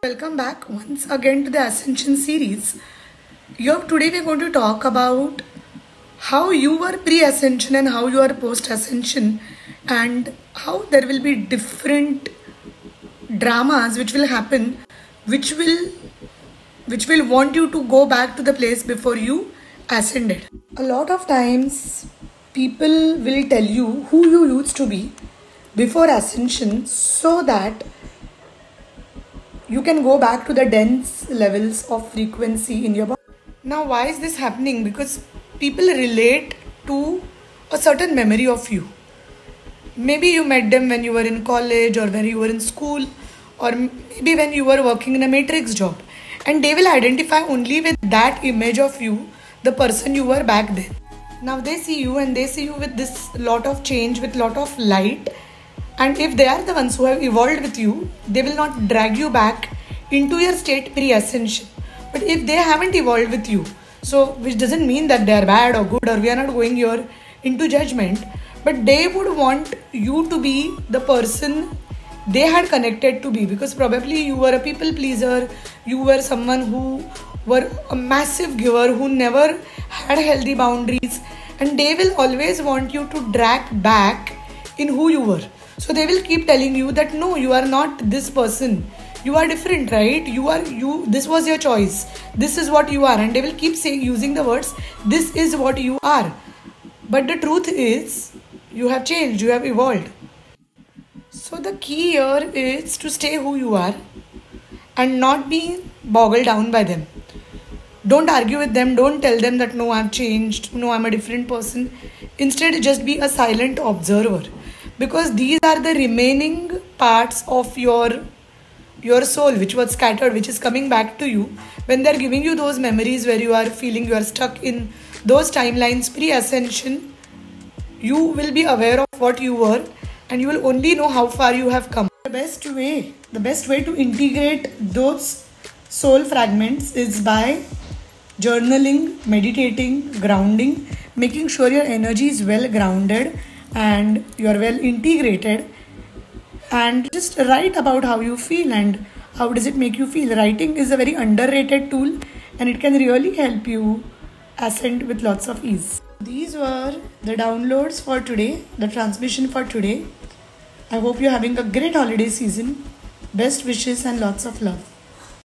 Welcome back once again to the Ascension series. Today we're going to talk about how you were pre-ascension and how you are post-ascension, and how there will be different dramas which will happen, which will want you to go back to the place before you ascended. A lot of times people will tell you who you used to be before ascension so that you can go back to the dense levels of frequency in your body. Now, why is this happening? Because people relate to a certain memory of you. Maybe you met them when you were in college or when you were in school, or maybe when you were working in a matrix job, and they will identify only with that image of you, the person you were back then. Now they see you and they see you with this lot of change, with lot of light. And if they are the ones who have evolved with you, they will not drag you back into your state pre-ascension. But if they haven't evolved with you, so which doesn't mean that they are bad or good, or we are not going here into judgment, but they would want you to be the person they had connected to be, because probably you were a people pleaser, you were someone who were a massive giver, who never had healthy boundaries, and they will always want you to drag back in who you were. So they will keep telling you that no, you are not this person. You are different, right? You are you. This was your choice. This is what you are. And they will keep using the words, this is what you are. But the truth is, you have changed. You have evolved. So the key here is to stay who you are and not be boggled down by them. Don't argue with them. Don't tell them that no, I've changed. No, I'm a different person. Instead, just be a silent observer. Because these are the remaining parts of your soul which was scattered, which is coming back to you when they're giving you those memories where you are feeling you are stuck in those timelines pre-ascension. You will be aware of what you were, and you will only know how far you have come. The best way to integrate those soul fragments is by journaling, meditating, grounding, making sure your energy is well grounded and you are well integrated, and just write about how you feel and how does it make you feel. Writing is a very underrated tool and it can really help you ascend with lots of ease. These were the downloads for today, the transmission for today. I hope you're having a great holiday season. Best wishes and lots of love.